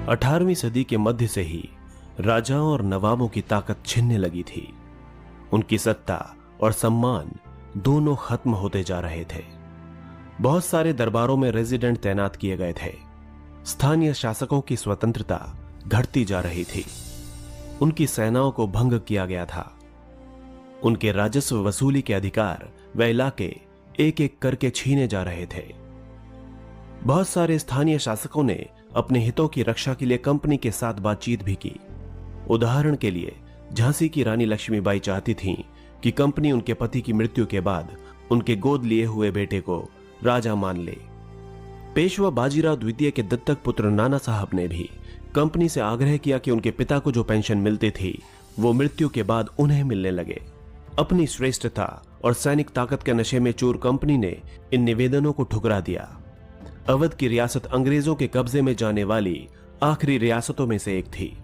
18वीं सदी के मध्य से ही राजाओं और नवाबों की ताकत छिनने लगी थी। उनकी सत्ता और सम्मान दोनों खत्म होते जा रहे थे। बहुत सारे दरबारों में रेजिडेंट तैनात किए गए थे। स्थानीय शासकों की स्वतंत्रता घटती जा रही थी। उनकी सेनाओं को भंग किया गया था। उनके राजस्व वसूली के अधिकार व इलाके एक एक करके छीने जा रहे थे। बहुत सारे स्थानीय शासकों ने अपने हितों की रक्षा के लिए कंपनी के साथ बातचीत भी की। उदाहरण के लिए झांसी की रानी लक्ष्मीबाई चाहती थीं कि कंपनी उनके पति की मृत्यु के बाद उनके गोद लिए हुए बेटे को राजा मान ले। पेशवा बाजीराव द्वितीय के दत्तक पुत्र नाना साहब ने भी कंपनी से आग्रह किया कि उनके पिता को जो पेंशन मिलती थी वो मृत्यु के बाद उन्हें मिलने लगे। अपनी श्रेष्ठता और सैनिक ताकत के नशे में चूर कंपनी ने इन निवेदनों को ठुकरा दिया। अवध की रियासत अंग्रेजों के कब्जे में जाने वाली आखिरी रियासतों में से एक थी।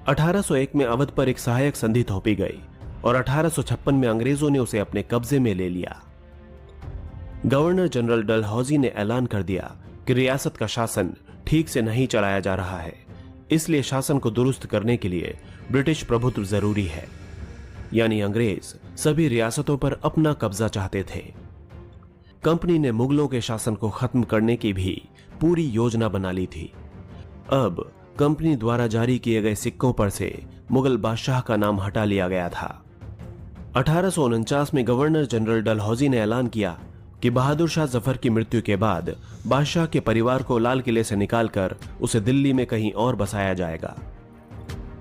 1801 में अवध पर एक सहायक संधि थोपी गई और 1856 में अंग्रेजों ने उसे अपने कब्जे में ले लिया। गवर्नर जनरल डलहौजी ने ऐलान कर दिया कि रियासत का शासन ठीक से नहीं चलाया जा रहा है, इसलिए शासन को दुरुस्त करने के लिए ब्रिटिश प्रभुत्व जरूरी है। यानी अंग्रेज सभी रियासतों पर अपना कब्जा चाहते थे। कंपनी ने मुगलों के शासन को खत्म करने की भी पूरी योजना बना ली थी। अब कंपनी द्वारा जारी किए गए सिक्कों पर से मुगल बादशाह का नाम हटा लिया गया था। 1849 में गवर्नर जनरल डलहौजी ने ऐलान किया कि बहादुर शाह जफर की मृत्यु के बाद बादशाह के परिवार को लाल किले से निकालकर उसे दिल्ली में कहीं और बसाया जाएगा।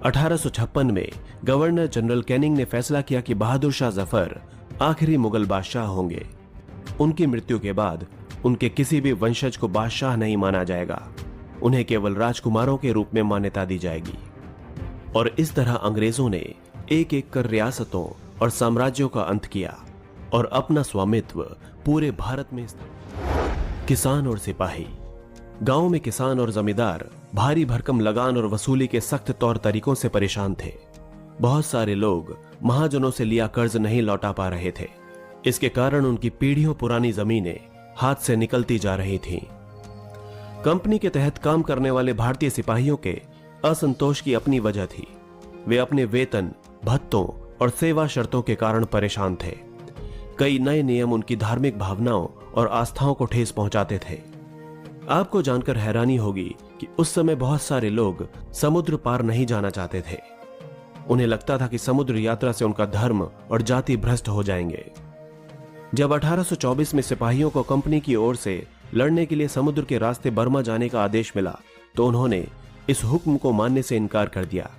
1856 में गवर्नर जनरल कैनिंग ने फैसला किया कि बहादुर शाह जफर आखिरी मुगल बादशाह होंगे। उनकी मृत्यु के बाद उनके किसी भी वंशज को बादशाह नहीं माना जाएगा, उन्हें केवल राजकुमारों के रूप में मान्यता दी जाएगी। और इस तरह अंग्रेजों ने एक एक कर रियासतों और साम्राज्यों का अंत किया और अपना स्वामित्व पूरे भारत में स्थापित। किसान और सिपाही। गांव में किसान और जमींदार भारी भरकम लगान और वसूली के सख्त तौर तरीकों से परेशान थे। बहुत सारे लोग महाजनों से लिया कर्ज नहीं लौटा पा रहे थे। इसके कारण उनकी पीढ़ियों पुरानी जमीनें हाथ से निकलती जा रही थीं। कंपनी के तहत काम करने वाले भारतीय सिपाहियों के असंतोष की अपनी वजह थी। वे अपने वेतन, भत्तों और सेवा शर्तों के कारण परेशान थे। कई नए नियम उनकी धार्मिक भावनाओं और आस्थाओं को ठेस पहुंचाते थे। आपको जानकर हैरानी होगी कि उस समय बहुत सारे लोग समुद्र पार नहीं जाना चाहते थे। उन्हें लगता था कि समुद्र यात्रा से उनका धर्म और जाति भ्रष्ट हो जाएंगे। जब 1824 में सिपाहियों को कंपनी की ओर से लड़ने के लिए समुद्र के रास्ते बर्मा जाने का आदेश मिला तो उन्होंने इस हुक्म को मानने से इनकार कर दिया।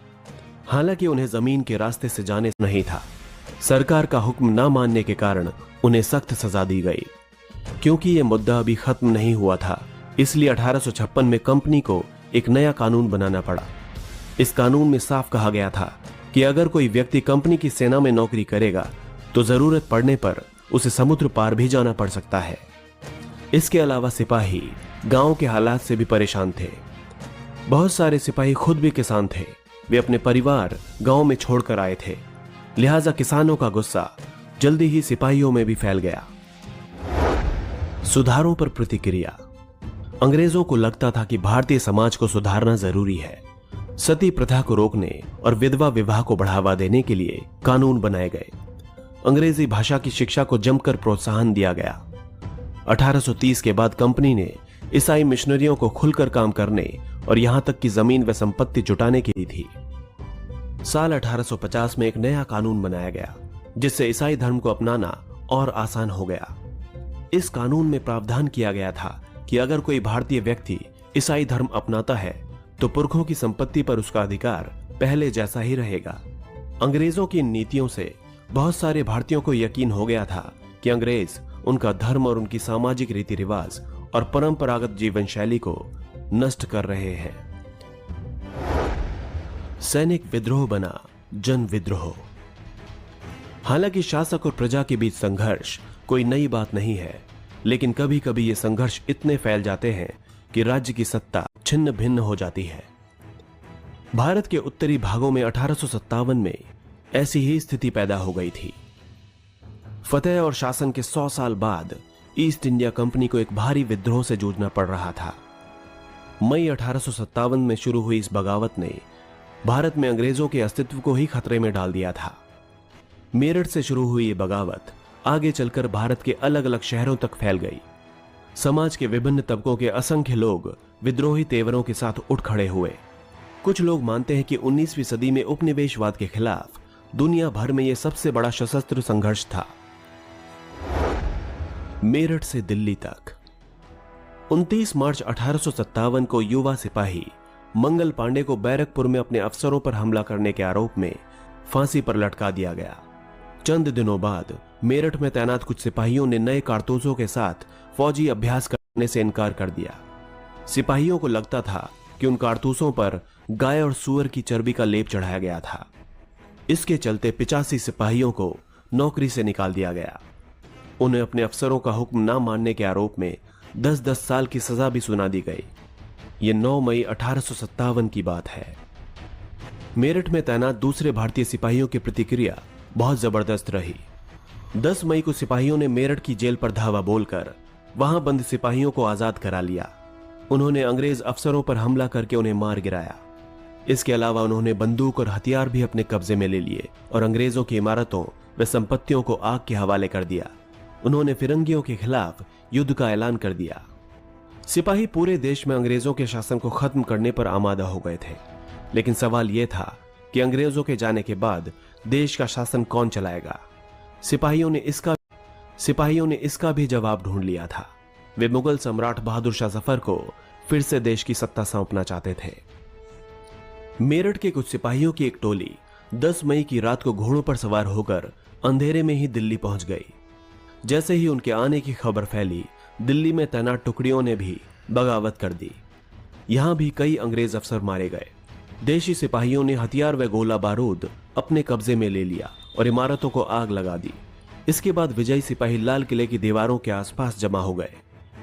हालांकि उन्हें जमीन के रास्ते से जाने नहीं था। सरकार का हुक्म न मानने के कारण उन्हें सख्त सजा दी गई। क्योंकि यह मुद्दा अभी खत्म नहीं हुआ था, इसलिए 1856 में कंपनी को एक नया कानून बनाना पड़ा। इस कानून में साफ कहा गया था कि अगर कोई व्यक्ति कंपनी की सेना में नौकरी करेगा तो जरूरत पड़ने पर उसे समुद्र पार भी जाना पड़ सकता है। इसके अलावा सिपाही गांव के हालात से भी परेशान थे। बहुत सारे सिपाही खुद भी किसान थे। वे अपने परिवार गांव में छोड़कर आए थे, लिहाजा किसानों का गुस्सा जल्दी ही सिपाहियों में भी फैल गया। सुधारों पर प्रतिक्रिया। अंग्रेजों को लगता था कि भारतीय समाज को सुधारना जरूरी है। सती प्रथा को रोकने और विधवा विवाह को बढ़ावा देने के लिए कानून बनाए गए। अंग्रेजी भाषा की शिक्षा को जमकर प्रोत्साहन दिया गया। 1830 के बाद कंपनी ने ईसाई मिशनरियों को खुलकर काम करने और यहां तक कि जमीन व संपत्ति जुटाने की दी थी। साल 1850 में एक नया कानून बनाया गया जिससे ईसाई धर्म को अपनाना और आसान हो गया। इस कानून में प्रावधान किया गया था कि अगर कोई भारतीय व्यक्ति ईसाई धर्म अपनाता है तो पुरखों की संपत्ति पर उसका अधिकार पहले जैसा ही रहेगा। अंग्रेजों की इन नीतियों से बहुत सारे भारतीयों को यकीन हो गया था कि अंग्रेज उनका धर्म और उनकी सामाजिक रीति रिवाज और परंपरागत जीवन शैली को नष्ट कर रहे हैं। सैनिक विद्रोह बना जन विद्रोह। हालांकि शासक और प्रजा के बीच संघर्ष कोई नई बात नहीं है, लेकिन कभी कभी ये संघर्ष इतने फैल जाते हैं कि राज्य की सत्ता छिन्न भिन्न हो जाती है। भारत के उत्तरी भागों में 1857 में ऐसी ही स्थिति पैदा हो गई थी। फतेह और शासन के 100 साल बाद ईस्ट इंडिया कंपनी को एक भारी विद्रोह से जूझना पड़ रहा था। मई 1857 में शुरू हुई इस बगावत ने भारत में अंग्रेजों के अस्तित्व को ही खतरे में डाल दिया था। मेरठ से शुरू हुई ये बगावत आगे चलकर भारत के अलग अलग शहरों तक फैल गई। समाज के विभिन्न तबकों के असंख्य लोग विद्रोही तेवरों के साथ उठ खड़े हुए। कुछ लोग मानते हैं कि 19वीं सदी में उपनिवेशवाद के खिलाफ दुनिया भर में यह सबसे बड़ा सशस्त्र संघर्ष था। मेरठ से दिल्ली तक 29 मार्च 1857 को युवा सिपाही मंगल पांडे को बैरकपुर में अपने अफसरों पर हमला करने के आरोप में फांसी पर लटका दिया गया। चंद दिनों बाद मेरठ में तैनात कुछ सिपाहियों ने नए कारतूसों के साथ फौजी अभ्यास करने से इनकार कर दिया। सिपाहियों को लगता था कि उन कारतूसों पर गाय और सूअर की चर्बी का लेप चढ़ाया गया था। इसके चलते 85 सिपाहियों को नौकरी से निकाल दिया गया। उन्हें अपने अफसरों का हुक्म न मानने के आरोप में 10-10 साल की सजा भी सुना दी गई। ये 9 मई 1857 की बात है। मेरठ में तैनात दूसरे भारतीय सिपाहियों की प्रतिक्रिया बहुत जबरदस्त रही। 10 मई को सिपाहियों ने मेरठ की जेल पर धावा बोलकर वहां बंद सिपाहियों को आजाद करा लिया। उन्होंने अंग्रेज अफसरों पर हमला करके उन्हें मार गिराया। इसके अलावा उन्होंने बंदूक और हथियार भी अपने कब्जे में ले लिए और अंग्रेजों की इमारतों व संपत्तियों को आग के हवाले कर दिया। उन्होंने फिरंगियों के खिलाफ युद्ध का ऐलान कर दिया। सिपाही पूरे देश में अंग्रेजों के शासन को खत्म करने पर आमादा हो गए थे, लेकिन सवाल यह था कि अंग्रेजों के जाने के बाद देश का शासन कौन चलाएगा। सिपाहियों ने इसका भी जवाब ढूंढ लिया था। वे मुगल सम्राट बहादुर शाह जफर को फिर से देश की सत्ता सौंपना चाहते थे। मेरठ के कुछ सिपाहियों की एक टोली 10 मई की रात को घोड़ों पर सवार होकर अंधेरे में ही दिल्ली पहुंच गई। जैसे ही उनके आने की खबर फैली, दिल्ली में तैनात टुकड़ियों ने भी बगावत कर दी। यहां भी कई अंग्रेज अफसर मारे गए। देशी सिपाहियों ने हथियार व गोला बारूद अपने कब्जे में ले लिया और इमारतों को आग लगा दी। इसके बाद विजयी सिपाही लाल किले की दीवारों के आसपास जमा हो गए।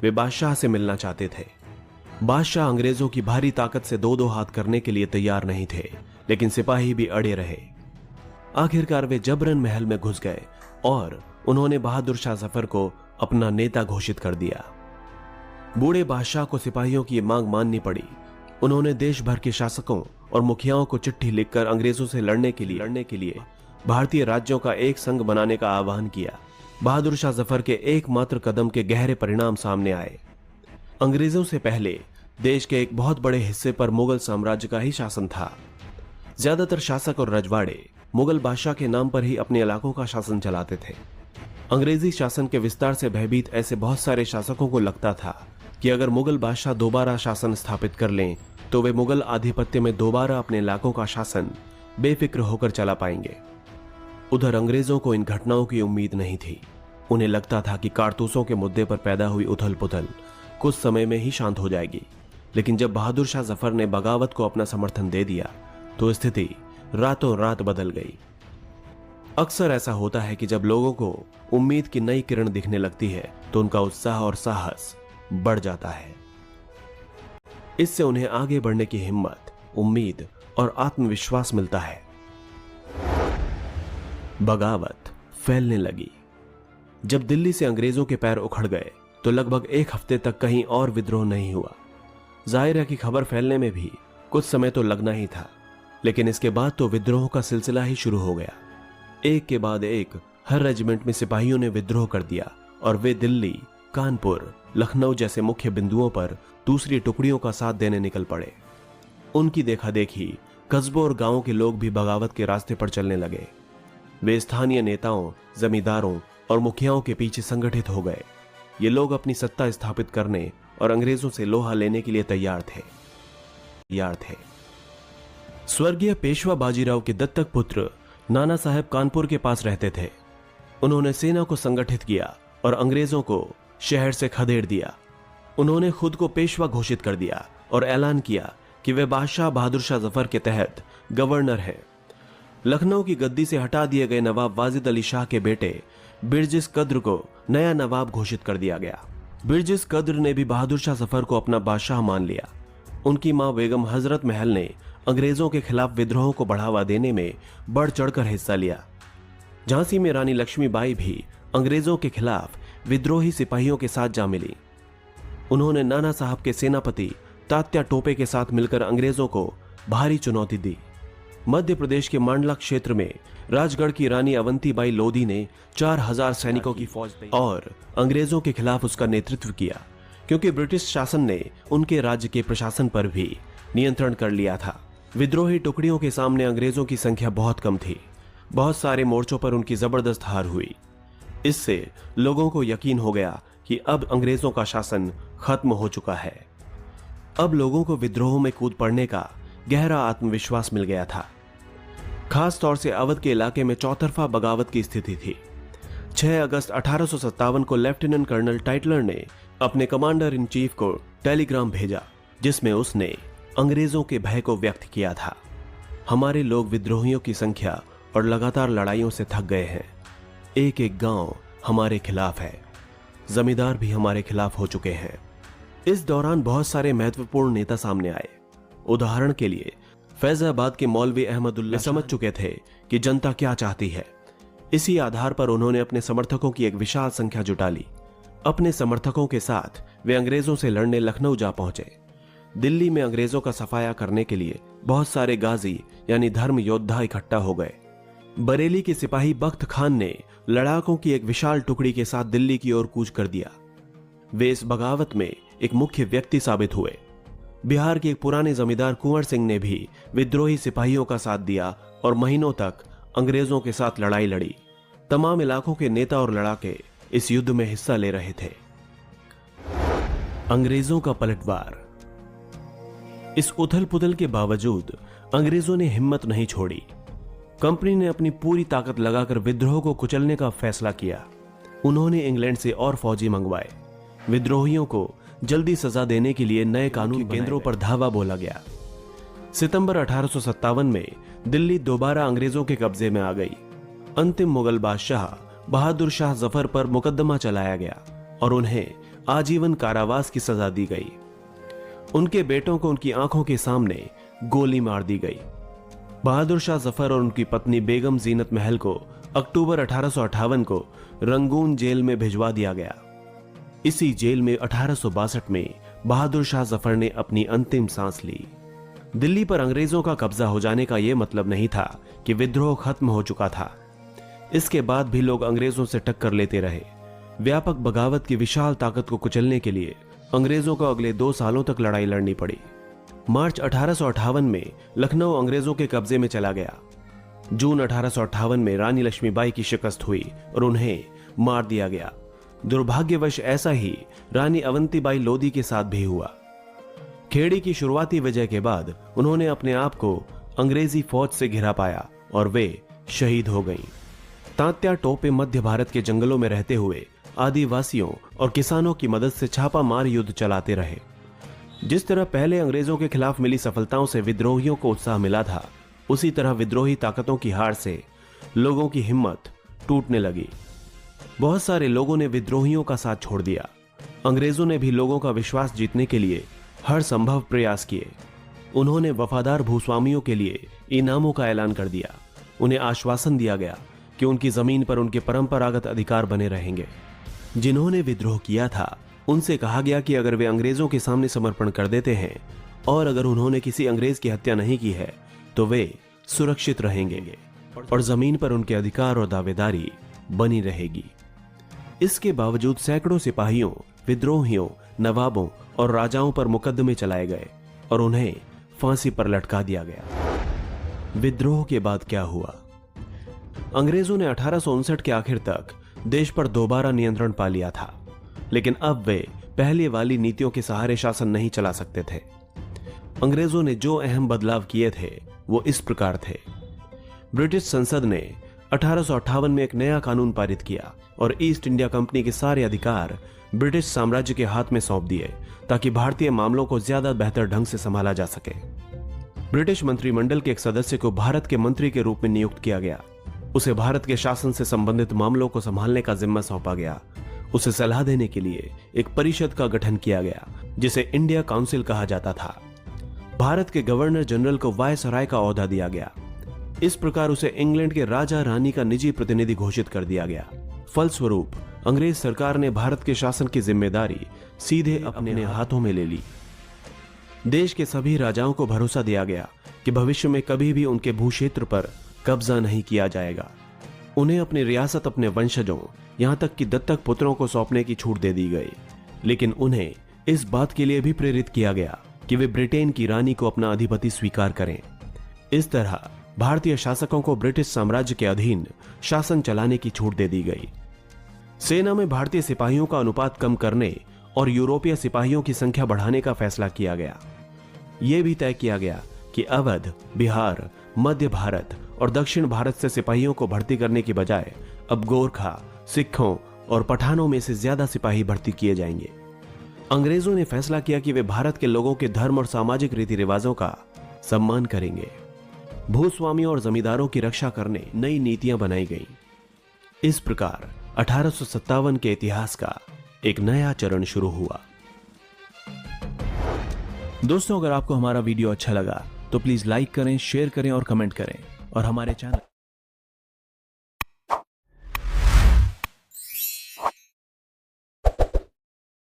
वे बादशाह से मिलना चाहते थे। बादशाह अंग्रेजों की भारी ताकत से दो हाथ करने के लिए तैयार नहीं थे, लेकिन सिपाही भी अड़े रहे। आखिरकार वे जबरन महल में घुस गए और उन्होंने बहादुर शाह जफर को अपना नेता घोषित कर दिया। बूढ़े बादशाह को सिपाहियों की मांग माननी पड़ी। उन्होंने देश भर के शासकों और मुखियाओं को चिट्ठी लिखकर अंग्रेजों से लड़ने के लिए भारतीय राज्यों का एक संघ बनाने का आह्वान किया। बहादुर शाह जफर के एकमात्र कदम के गहरे परिणाम सामने आए। अंग्रेजों से पहले देश के एक बहुत बड़े हिस्से पर मुगल साम्राज्य का ही शासन था। ज्यादातर शासक और रजवाड़े मुगल बादशाह के नाम पर ही अपने इलाकों का शासन चलाते थे। अंग्रेजी शासन के विस्तार से भयभीत ऐसे बहुत सारे शासकों को लगता था कि अगर मुगल बादशाह दोबारा शासन स्थापित कर लें तो वे मुगल आधिपत्य में दोबारा अपने इलाकों का शासन बेफिक्र होकर चला पाएंगे। उधर अंग्रेजों को इन घटनाओं की उम्मीद नहीं थी। उन्हें लगता था कि कारतूसों के मुद्दे पर पैदा हुई उथल पुथल कुछ समय में ही शांत हो जाएगी, लेकिन जब बहादुर शाह जफर ने बगावत को अपना समर्थन दे दिया तो स्थिति रातों रात बदल गई। अक्सर ऐसा होता है कि जब लोगों को उम्मीद की नई किरण दिखने लगती है तो उनका उत्साह और साहस बढ़ जाता है। इससे उन्हें आगे बढ़ने की हिम्मत, उम्मीद और आत्मविश्वास मिलता है। बगावत फैलने लगी। जब दिल्ली से अंग्रेजों के पैर उखड़ गए तो लगभग एक हफ्ते तक कहीं और विद्रोह नहीं हुआ। जाहिर है कि खबर फैलने में भी कुछ समय तो लगना ही था, लेकिन इसके बाद तो विद्रोह का सिलसिला ही शुरू हो गया। एक के बाद एक हर रेजिमेंट में सिपाहियों ने विद्रोह कर दिया और वे दिल्ली, कानपुर, लखनऊ जैसे मुख्य बिंदुओं पर दूसरी टुकड़ियों का साथ देने निकल पड़े। उनकी देखा देखी कस्बों और गांवों के लोग भी बगावत के रास्ते पर चलने लगे। वे स्थानीय नेताओं, जमींदारों और मुखियाओं के पीछे संगठित हो गए। ये लोग अपनी सत्ता स्थापित करने और अंग्रेजों से लोहा लेने के लिए तैयार थे। स्वर्गीय पेशवा बाजीराव के दत्तक पुत्र नाना साहब कानपुर के पास रहते थे। उन्होंने सेना को संगठित किया और अंग्रेजों को शहर से खदेड़ दिया। उन्होंने खुद को पेशवा घोषित कर दिया और ऐलान किया कि वे बादशाह बहादुर शाह जफर के तहत गवर्नर हैं। लखनऊ की गद्दी से हटा दिए गए नवाब वाजिद अली शाह के बेटे बिरजिस कद्र को नया नवाब घोषित कर दिया गया। बिरजिस कद्र ने भी बहादुर शाह जफर को अपना बादशाह मान लिया। उनकी मां बेगम हजरत महल ने अंग्रेजों के खिलाफ विद्रोह को बढ़ावा देने में बढ़ चढ़कर हिस्सा लिया। झांसी में रानी लक्ष्मीबाई भी अंग्रेजों के खिलाफ विद्रोही सिपाहियों के साथ जा मिली। उन्होंने नाना साहब के सेनापति तात्या टोपे के साथ मिलकर अंग्रेजों को भारी चुनौती दी। मध्य प्रदेश के मांडला क्षेत्र में राजगढ़ की रानी अवंतीबाई लोधी ने 4000 सैनिकों की फौज और अंग्रेजों के खिलाफ उसका नेतृत्व किया, क्योंकि ब्रिटिश शासन ने उनके राज्य के प्रशासन पर भी नियंत्रण कर लिया था। विद्रोही टुकड़ियों के सामने अंग्रेजों की संख्या बहुत कम थी। बहुत सारे मोर्चों पर उनकी जबरदस्त हार हुई। इससे लोगों को यकीन हो गया कि अब अंग्रेजों का शासन खत्म हो चुका है। अब लोगों को विद्रोह में कूद पड़ने का गहरा आत्मविश्वास मिल गया था। खास तौर से अवध के इलाके में चौतरफा बगावत की स्थिति थी। 6 अगस्त 1857 को लेफ्टिनेंट कर्नल टाइटलर ने अपने कमांडर इन चीफ को टेलीग्राम भेजा, जिसमें उसने अंग्रेजों के भय को व्यक्त किया था। हमारे लोग विद्रोहियों की संख्या और लगातार लड़ाइयों से थक गए हैं। एक एक गांव हमारे खिलाफ है, जमींदार भी हमारे खिलाफ हो चुके हैं। इस दौरान बहुत सारे महत्वपूर्ण नेता सामने आए। उदाहरण के लिए फैजाबाद के मौलवी अहमदुल्ला समझ चुके थे कि जनता क्या चाहती है। इसी आधार पर उन्होंने अपने समर्थकों की एक विशाल संख्या जुटा ली। अपने समर्थकों के साथ वे अंग्रेजों से लड़ने लखनऊ जा पहुंचे। दिल्ली में अंग्रेजों का सफाया करने के लिए बहुत सारे गाजी यानी धर्म योद्धा इकट्ठा हो गए। बरेली के सिपाही बख्त खान ने लड़ाकों की एक विशाल टुकड़ी के साथ दिल्ली की ओर कूच कर दिया। वे इस बगावत में एक मुख्य व्यक्ति साबित हुए। बिहार के एक पुराने जमींदार कुंवर सिंह ने भी विद्रोही सिपाहियों का साथ दिया और महीनों तक अंग्रेजों के साथ लड़ाई लड़ी। तमाम इलाकों के नेता और लड़ाके इस युद्ध में हिस्सा ले रहे थे। अंग्रेजों का पलटवार। इस उथल पुथल के बावजूद अंग्रेजों ने हिम्मत नहीं छोड़ी। कंपनी ने अपनी पूरी ताकत लगाकर विद्रोह को कुचलने का फैसला किया। उन्होंने इंग्लैंड से और फौजी मंगवाए। विद्रोहियों को जल्दी सजा देने के लिए नए कानून केंद्रों पर धावा बोला गया। सितंबर 1857 में दिल्ली दोबारा अंग्रेजों के कब्जे में आ गई। अंतिम मुगल बादशाह बहादुर शाह जफर पर मुकदमा चलाया गया और उन्हें आजीवन कारावास की सजा दी गई। उनके बेटों को उनकी आंखों के सामने गोली मार दी गई। बहादुर शाह जफर और उनकी पत्नी बेगम जीनत महल को अक्टूबर 1858 को रंगून जेल में भिजवा दिया गया। इसी जेल में 1862 में बहादुर शाह जफर ने अपनी अंतिम सांस ली। दिल्ली पर अंग्रेजों का कब्जा हो जाने का यह मतलब नहीं था कि विद्रोह खत्म हो चुका था। इसके बाद भी लोग अंग्रेजों से टक्कर लेते रहे। व्यापक बगावत की विशाल ताकत को कुचलने के लिए अंग्रेजों को अगले 2 सालों तक लड़ाई लड़नी पड़ी। मार्च 1858 में लखनऊ अंग्रेजों के कब्जे में चला गया। जून 1858 में रानी लक्ष्मीबाई की शिकस्त हुई और उन्हें मार दिया गया। दुर्भाग्यवश ऐसा ही रानी अवंतीबाई लोधी के साथ भी हुआ। खेड़ी की शुरुआती विजय के बाद उन्होंने अपने आप को अंग्रेजी फौज से घिरा पाया और वे शहीद हो गईं। तात्या टोपे मध्य भारत के जंगलों में रहते हुए आदिवासियों और किसानों की मदद से छापा मार युद्ध चलाते रहे। जिस तरह पहले अंग्रेजों के खिलाफ मिली सफलताओं से विद्रोहियों को उत्साह मिला था, उसी तरह विद्रोही ताकतों की हार से लोगों की हिम्मत टूटने लगी। बहुत सारे लोगों ने विद्रोहियों का साथ छोड़ दिया। अंग्रेजों ने भी लोगों का विश्वास जीतने के लिए हर संभव प्रयास किए। उन्होंने वफादार भूस्वामियों के लिए इनामों का ऐलान कर दिया। उन्हें आश्वासन दिया गया कि उनकी जमीन पर उनके परंपरागत अधिकार बने रहेंगे। जिन्होंने विद्रोह किया था उनसे कहा गया कि अगर वे अंग्रेजों के सामने समर्पण कर देते हैं और अगर उन्होंने किसी अंग्रेज की हत्या नहीं की है तो वे सुरक्षित रहेंगे और जमीन पर उनके अधिकार और दावेदारी बनी रहेगी। इसके बावजूद सैकड़ों सिपाहियों, विद्रोहियों, नवाबों और राजाओं पर मुकदमे चलाए गए और उन्हें फांसी पर लटका दिया गया। विद्रोह के बाद क्या हुआ? अंग्रेजों ने 1859 के आखिर तक देश पर दोबारा नियंत्रण पा लिया था, लेकिन अब वे पहले वाली नीतियों के सहारे शासन नहीं चला सकते थे। अंग्रेजों ने जो अहम बदलाव किए थे वो इस प्रकार थे। ब्रिटिश संसद ने 1858 में एक नया कानून पारित किया और ईस्ट इंडिया कंपनी के सारे अधिकार ब्रिटिश साम्राज्य के हाथ में सौंप दिए ताकि भारतीय मामलों को ज्यादा बेहतर ढंग से संभाला जा सके। ब्रिटिश मंत्रिमंडल के एक सदस्य को भारत के मंत्री के रूप में नियुक्त किया गया। उसे भारत के शासन से संबंधित मामलों को संभालने का जिम्मा सौंपा गया। उसे सलाह देने के लिए एक परिषद का गठन किया गया जिसे इंडिया काउंसिल कहा जाता था। भारत के गवर्नर जनरल को वायसराय का ओहदा दिया गया। इस प्रकार उसे इंग्लैंड के राजा रानी का निजी प्रतिनिधि घोषित कर दिया गया। फलस्वरूप अंग्रेज सरकार ने भारत के शासन की जिम्मेदारी सीधे अपने हाथों में ले ली। देश के सभी राजाओं को भरोसा दिया गया कि भविष्य में कभी भी उनके भूक्षेत्र पर कब्जा नहीं किया जाएगा। उन्हें अपनी रियासत अपने वंशजों, यहां तक कि दत्तक पुत्रों को सौंपने की छूट दे दी गई, लेकिन उन्हें इस बात के लिए भी प्रेरित किया गया कि वे ब्रिटेन की रानी को अपना अधिपति स्वीकार करें। इस तरह भारतीय शासकों को ब्रिटिश साम्राज्य के अधीन शासन चलाने की छूट दे दी गई। सेना में भारतीय सिपाहियों का अनुपात कम करने और यूरोपीय सिपाहियों की संख्या बढ़ाने का फैसला किया गया। यह भी तय किया गया कि अवध, बिहार, मध्य भारत और दक्षिण भारत से सिपाहियों को भर्ती करने की बजाय अब गोरखा, सिखों और पठानों में से ज्यादा सिपाही भर्ती किए जाएंगे। अंग्रेजों ने फैसला किया कि वे भारत के लोगों के धर्म और सामाजिक रीति रिवाजों का सम्मान करेंगे। भूस्वामियों और जमींदारों की रक्षा करने नई नीतियां बनाई गईं। इस प्रकार 1857 के इतिहास का एक नया चरण शुरू हुआ। दोस्तों, अगर आपको हमारा वीडियो अच्छा लगा तो प्लीज लाइक करें, शेयर करें और कमेंट करें, और हमारे चैनल